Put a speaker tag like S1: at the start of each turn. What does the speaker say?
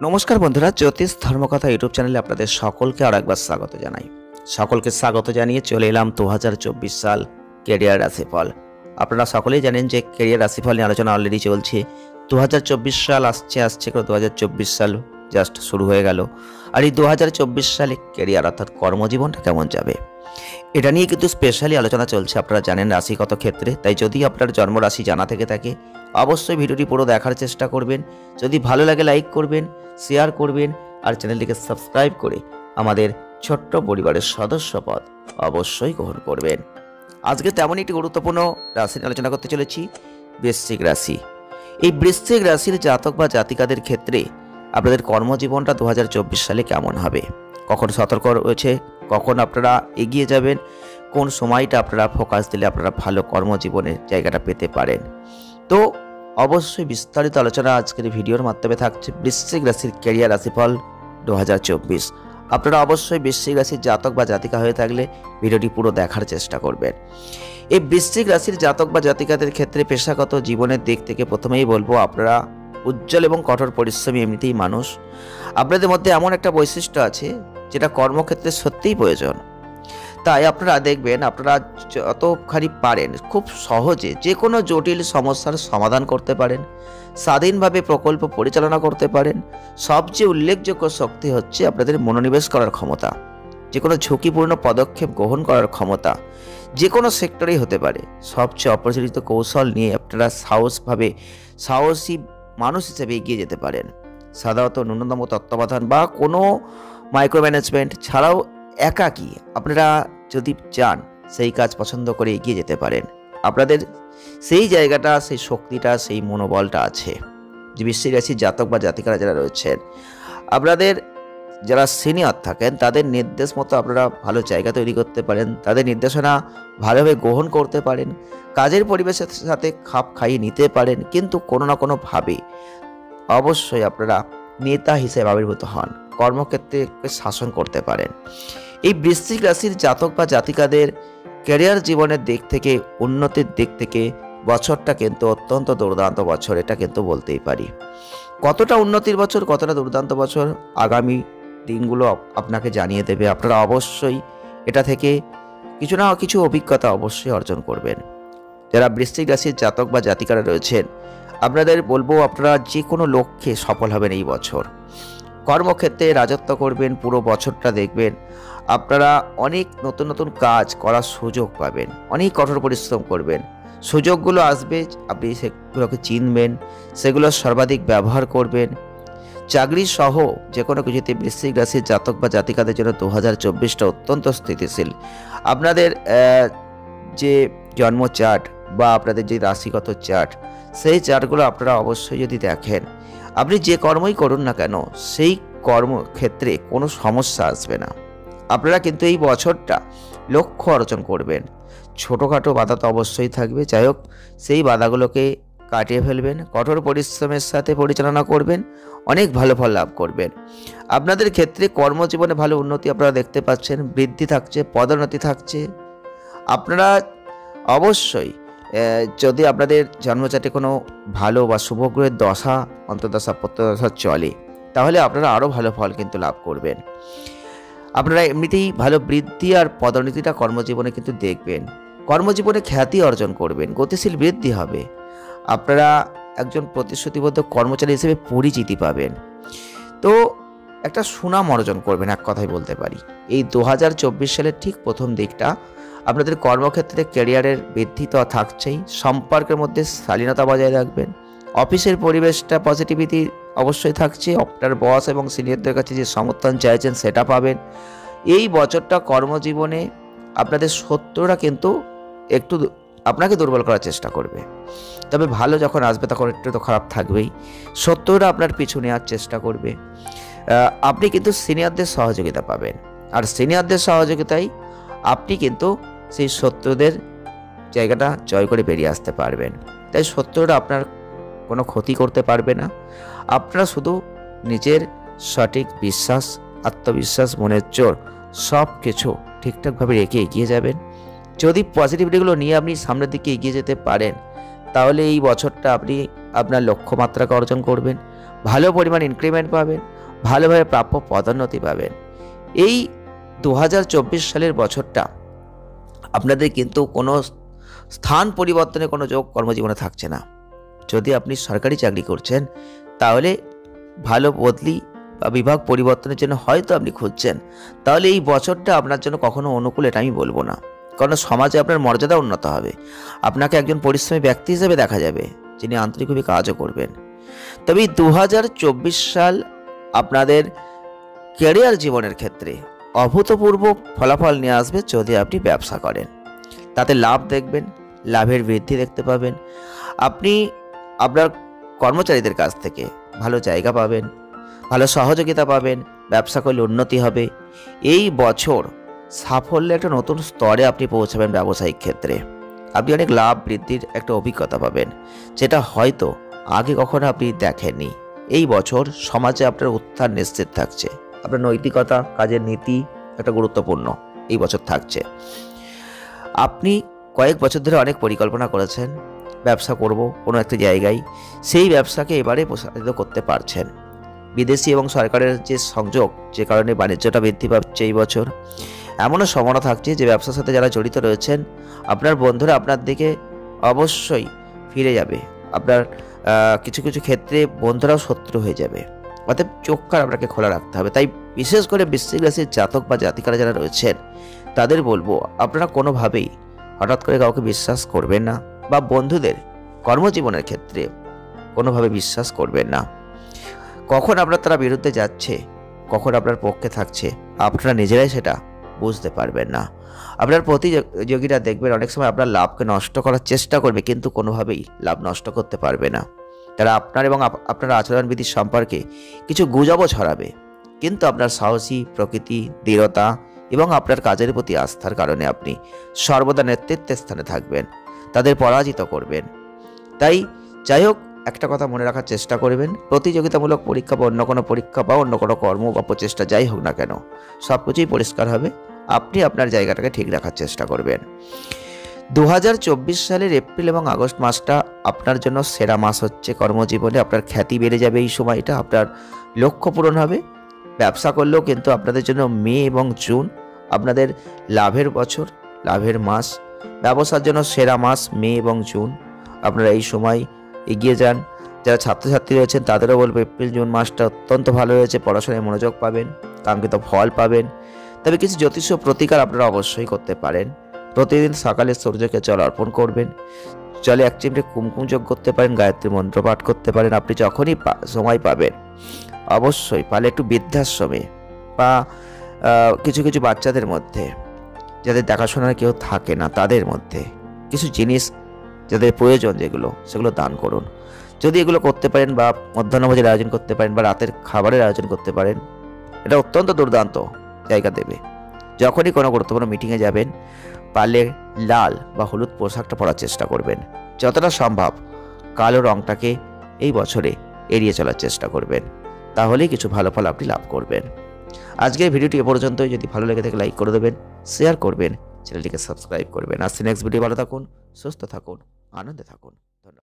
S1: নমস্কার বন্ধুরা, জ্যোতিষ ধর্মকথা ইউটিউব চ্যানেলে আপনাদের সকলকে আর একবার স্বাগত জানাই। সকলকে স্বাগত জানিয়ে চলে এলাম 2024 সাল ক্যারিয়ার রাশিফল। আপনারা সকলেই জানেন যে ক্যারিয়ার রাশিফল নিয়ে আলোচনা অলরেডি চলছে। 2024 সাল আসছে করে 2024 সাল জাস্ট শুরু হয়ে গেল। আর এই 2024 সালে ক্যারিয়ার অর্থাৎ কর্মজীবনটা কেমন যাবে এটা নিয়ে কিন্তু স্পেশালি আলোচনা চলছে। আপনারা জানেন রাশিগত ক্ষেত্রে, তাই যদি আপনার জন্মরাশি জানা থেকে থাকে অবশ্যই ভিডিওটি পুরো দেখার চেষ্টা করবেন। যদি ভালো লাগে লাইক করবেন, শেয়ার করবেন আর চ্যানেলটিকে সাবস্ক্রাইব করে আমাদের ছোট্ট পরিবারের সদস্যপদ অবশ্যই গ্রহণ করবেন। আজকে তেমনই একটি গুরুত্বপূর্ণ রাশি নিয়ে আলোচনা করতে চলেছি, বৃশ্চিক রাশি। এই বৃশ্চিক রাশির জাতক বা জাতিকাদের ক্ষেত্রে আপনাদের কর্মজীবনটা 2024 সালে কেমন হবে, কখন সতর্ক রয়েছে, কখন আপনারা এগিয়ে যাবেন, কোন সময়টা আপনারা ফোকাস দিলে আপনারা ভালো কর্মজীবনের জায়গাটা পেতে পারেন। তো অবশ্যই বিস্তারিত আলোচনা আজকের ভিডিওর মাধ্যমে থাকছে বৃশ্চিক রাশির ক্যারিয়ার রাশিফল 2024। আপনারা অবশ্যই বৃশ্চিক রাশির জাতক বা জাতিকা হয়ে থাকলে ভিডিওটি পুরো দেখার চেষ্টা করবেন। এই বৃশ্চিক রাশির জাতক বা জাতিকাদের ক্ষেত্রে পেশাগত জীবনের দিক থেকে প্রথমেই বলবো, আপনারা উজ্জ্বল এবং কঠোর পরিশ্রমী এমনিতেই মানুষ। আপনাদের মধ্যে এমন একটা বৈশিষ্ট্য আছে যেটা কর্মক্ষেত্রে সত্যিই প্রয়োজন। তাই আপনারা দেখবেন, আপনারা যতখানি পারেন খুব সহজে যে কোনো জটিল সমস্যার সমাধান করতে পারেন, স্বাধীনভাবে প্রকল্প পরিচালনা করতে পারেন। সবচেয়ে উল্লেখযোগ্য শক্তি হচ্ছে আপনাদের মনোনিবেশ করার ক্ষমতা, যে কোনো ঝুঁকিপূর্ণ পদক্ষেপ গ্রহণ করার ক্ষমতা, যে কোনো সেক্টরেই হতে পারে। সবচেয়ে অপরিচিত কৌশল নিয়ে আপনারা সাহসী মানুষ হিসেবে এগিয়ে যেতে পারেন। সাধারণত ন্যূনতম তত্ত্বাবধান বা কোনো মাইক্রো ম্যানেজমেন্ট ছাড়াও একাকী আপনারা যদি চান সেই কাজ পছন্দ করে এগিয়ে যেতে পারেন। আপনাদের সেই জায়গাটা, সেই শক্তিটা, সেই মনোবলটা আছে। যে বৃশ্চিক রাশির জাতক বা জাতিকারা যারা রয়েছেন, আপনাদের যারা সিনিয়র থাকেন তাদের নির্দেশ মতো আপনারা ভালো জায়গা তৈরি করতে পারেন, তাদের নির্দেশনা ভালোভাবে গ্রহণ করতে পারেন, কাজের পরিবেশের সাথে খাপ খাইয়ে নিতে পারেন। কিন্তু কোনো না কোনোভাবে অবশ্যই আপনারা নেতা হিসেবে আবির্ভূত হন, কর্মক্ষেত্রে শাসন করতে পারেন। এই বৃশ্চিক রাশির জাতক বা জাতিকাদের ক্যারিয়ার জীবনের দিক থেকে, উন্নতির দিক থেকে বছরটা কিন্তু অত্যন্ত দুর্দান্ত বছর, এটা কিন্তু বলতেই পারি। কতটা উন্নতির বছর, কতটা দুর্দান্ত বছর আগামী দিনগুলো আপনাকে জানিয়ে দেবে। আপনারা অবশ্যই এটা থেকে কিছু না কিছু অভিজ্ঞতা অবশ্যই অর্জন করবেন। যারা বৃশ্চিক রাশির জাতক বা জাতিকারা রয়েছেন, আপনাদের বলবো আপনারা যে কোনো লক্ষ্যে সফল হবেন এই বছর। কর্মক্ষেত্রে রাজত্ব করবেন, পুরো বছরটা দেখবেন আপনারা অনেক নতুন নতুন কাজ করার সুযোগ পাবেন, অনেক কঠোর পরিশ্রম করবেন। সুযোগগুলো আসবে, আপনি সেগুলোকে চিনবেন, সেগুলো সর্বাধিক ব্যবহার করবেন। চাকরি সহ যে কোনো কিছুতে বৃশ্চিক রাশির জাতক বা জাতিকাদের জন্য 2024টা অত্যন্ত স্থিতিশীল। আপনাদের যে জন্ম চার্ট বা আপনাদের যে রাশিগত চার্ট, সেই চার্টগুলো আপনারা অবশ্যই যদি দেখেন, আপনি যে কর্মই করুন না কেন সেই কর্মক্ষেত্রে কোনো সমস্যা আসবে না। আপনারা কিন্তু এই বছরটা লক্ষ্য অর্জন করবেন। ছোটোখাটো বাধা তো অবশ্যই থাকবে, যাই হোক সেই বাধাগুলোকে কাটিয়ে ফেলবেন, কঠোর পরিশ্রমের সাথে পরিচালনা করবেন, অনেক ভালো ফল লাভ করবেন। আপনাদের ক্ষেত্রে কর্মজীবনে ভালো উন্নতি আপনারা দেখতে পাচ্ছেন, বৃদ্ধি থাকছে, পদোন্নতি থাকছে। আপনারা অবশ্যই যদি আপনাদের জন্মচাটে কোনো ভালো বা শুভগ্রহের দশা, অন্তর্দশা, প্রত্যদশা চলে, তাহলে আপনারা আরও ভালো ফল কিন্তু লাভ করবেন। আপনারা এমনিতেই ভালো বৃদ্ধি আর পদোন্নতিটা কর্মজীবনে কিন্তু দেখবেন। কর্মজীবনে খ্যাতি অর্জন করবেন, গতিশীল বৃদ্ধি হবে। আপনারা একজন প্রতিশ্রুতিবদ্ধ কর্মচারী হিসেবে পরিচিতি পাবেন। তো একটা সুনাম অর্জন করবেন, এক কথায় বলতে পারি। এই 2024 সালের ঠিক প্রথম দিকটা আপনাদের কর্মক্ষেত্রে ক্যারিয়ারের বৃদ্ধি তো থাকছেই, সম্পর্কের মধ্যে শালীনতা বজায় রাখবেন। অফিসের পরিবেশটা পজিটিভিটি অবশ্যই থাকছে। আপনার বস এবং সিনিয়রদের কাছে যে সমর্থন চাইছেন সেটা পাবেন। এই বছরটা কর্মজীবনে আপনাদের শত্রুরা কিন্তু একটু আপনাকে দুর্বল করার চেষ্টা করবে, তবে ভালো যখন আসবে তখন একটু তো খারাপ থাকবেই। শত্রুরা আপনার পিছু নেওয়ার চেষ্টা করবে। আপনি কিন্তু সিনিয়রদের সহযোগিতা পাবেন, আর সিনিয়রদের সহযোগিতায় আপনি কিন্তু সেই শত্রুদের জায়গাটা জয় করে বেরিয়ে আসতে পারবেন। তাই শত্রুরা আপনার কোনো ক্ষতি করতে পারবে না। আপনারা শুধু নিজের সঠিক বিশ্বাস, আত্মবিশ্বাস, মনের জোর সব কিছু ঠিকঠাকভাবে রেখে এগিয়ে যাবেন। যদি পজিটিভিটিগুলো নিয়ে আপনি সামনের দিকে এগিয়ে যেতে পারেন, তাহলে এই বছরটা আপনি আপনার লক্ষ্যমাত্রাকে অর্জন করবেন, ভালো পরিমাণ ইনক্রিমেন্ট পাবেন। ভালোভাবে প্রাপ্য পদোন্নতি পাবেন। এই 2024 সালের বছরটা আপনাদের কিন্তু কোনো স্থান পরিবর্তনের কোনো যোগ কর্মজীবনে থাকছে না। যদি আপনি সরকারি চাকরি করছেন তাহলে ভালো বদলি বা বিভাগ পরিবর্তনের জন্য হয়তো আপনি খুঁজছেন, তাহলে এই বছরটা আপনার জন্য কখনো অনুকূল এটা আমি বলবো না। কারণ সমাজে আপনার মর্যাদা উন্নত হবে, আপনাকে একজন পরিশ্রমী ব্যক্তি হিসেবে দেখা যাবে যিনি আন্তরিকভাবে কাজও করবেন। তবে এই 2024 সাল আপনাদের ক্যারিয়ার জীবনের ক্ষেত্রে অভূতপূর্ব ফলাফল নিয়ে আসবে যদি আপনি ব্যবসা করেন। তাতে লাভ দেখবেন, লাভের বৃদ্ধি দেখতে পাবেন। আপনি আপনার কর্মচারীদের কাছ থেকে ভালো জায়গা পাবেন, ভালো সহযোগিতা পাবেন, ব্যবসা করলে উন্নতি হবে। এই বছর সাফল্যের একটা নতুন স্তরে আপনি পৌঁছাবেন। ব্যবসায়িক ক্ষেত্রে আপনি অনেক লাভ বৃদ্ধির একটা অভিজ্ঞতা পাবেন, যেটা হয়তো আগে কখনো আপনি দেখেননি। এই বছর সমাজে আপনার উত্থান নিশ্চিত থাকছে। আপনার নৈতিকতা, কাজের নীতি একটা গুরুত্বপূর্ণ এই বছর থাকছে। আপনি কয়েক বছর ধরে অনেক পরিকল্পনা করেছেন ব্যবসা করব কোনো একটা জায়গায়, সেই ব্যবসাকে এবারে প্রসারিত করতে পারছেন। বিদেশি এবং সরকারের যে সংযোগ, যে কারণে বাণিজ্যটা বৃদ্ধি পাচ্ছে এই বছর। এমনও সম্ভাবনা থাকছে যে ব্যবসার সাথে যারা জড়িত রয়েছেন আপনার বন্ধুরা আপনার দিকে অবশ্যই ফিরে যাবে। আপনার কিছু কিছু ক্ষেত্রে বন্ধুরাও শত্রু হয়ে যাবে। অতএব চোখ কান আপনাকে খোলা রাখতে হবে। তাই বিশেষ করে বৃশ্চিক রাশির জাতক বা জাতিকারা যারা রয়েছেন তাদের বলবো, আপনারা কোনোভাবেই হঠাৎ করে কাউকে বিশ্বাস করবেন না, বা বন্ধুদের কর্মজীবনের ক্ষেত্রে কোনোভাবে বিশ্বাস করবেন না। কখন আপনার তারা বিরুদ্ধে যাচ্ছে, কখন আপনার পক্ষে থাকছে, আপনারা নিজেরাই সেটা বুঝতে পারবেন না। আপনার প্রতিযোগীরা দেখবেন অনেক সময় আপনার লাভকে নষ্ট করার চেষ্টা করবে, কিন্তু কোনোভাবেই লাভ নষ্ট করতে পারবে না। তারা আপনার এবং আপনার আচরণবিধি সম্পর্কে কিছু গুজবও ছড়াবে, কিন্তু আপনার সাহসী প্রকৃতি, দৃঢ়তা এবং আপনার কাজের প্রতি আস্থার কারণে আপনি সর্বদা নেতৃত্বের স্থানে থাকবেন, তাদের পরাজিত করবেন। তাই যাই হোক, একটা কথা মনে রাখার চেষ্টা করবেন, প্রতিযোগিতামূলক পরীক্ষা বা অন্য কোনো পরীক্ষা বা অন্য কোনো কর্ম বা প্রচেষ্টা যাই হোক না কেন, সব কিছুই পরিষ্কার হবে। আপনি আপনার জায়গাটাকে ঠিক রাখার চেষ্টা করবেন। 2024 সালের এপ্রিল এবং আগস্ট মাসটা আপনার জন্য সেরা মাস হচ্ছে কর্মজীবনে। আপনার খ্যাতি বেড়ে যাবে এই সময়টা, আপনার লক্ষ্য পূরণ হবে। ব্যবসা করলেও কিন্তু আপনাদের জন্য মে এবং জুন আপনাদের লাভের বছর, লাভের মাস। ব্যবসার জন্য সেরা মাস মে এবং জুন। আপনারা এই সময় এগিয়ে যান। যারা ছাত্রছাত্রী রয়েছেন তাদেরও বলবো এপ্রিল জুন মাসটা অত্যন্ত ভালো হয়েছে, পড়াশোনায় মনোযোগ পাবেন, কাঙ্ক্ষিত ফল পাবেন। তবে কিছু জ্যোতিষ প্রতিকার আপনারা অবশ্যই করতে পারেন। প্রতিদিন সকালে সূর্যকে জল অর্পণ করবেন, জলে এক চিমটে কুমকুম যোগ করতে পারেন, গায়ত্রী মন্ত্র পাঠ করতে পারেন। আপনি যখনই সময় পাবেন অবশ্যই পারলে একটু বৃদ্ধাশ্রমে বা কিছু কিছু বাচ্চাদের মধ্যে যাদের দেখাশোনার কেউ থাকে না তাদের মধ্যে কিছু জিনিস যাদের প্রয়োজন সেগুলো দান করুন। যদি এগুলো করতে পারেন বা মধ্যাহ্নভোজের আয়োজন করতে পারেন বা রাতের খাবারের আয়োজন করতে পারেন, এটা অত্যন্ত দুর্দান্ত জায়গা দেবে। যখনই কোনো গুরুত্বপূর্ণ মিটিংয়ে যাবেন পারলে লাল বা হলুদ পোশাকটা পরার চেষ্টা করবেন। যতটা সম্ভব কালো রংটাকে এই বছরে এড়িয়ে চলার চেষ্টা করবেন, তাহলেই কিছু ভালো ফল আপনি লাভ করবেন। আজকের ভিডিওটি এ পর্যন্তই। যদি ভালো লেগে থাকে লাইক করে দেবেন, শেয়ার করবেন, চ্যানেলটিকে সাবস্ক্রাইব করবেন। আসছে নেক্সট ভিডিও। ভালো থাকুন, সুস্থ থাকুন, আনন্দে থাকুন। ধন্যবাদ।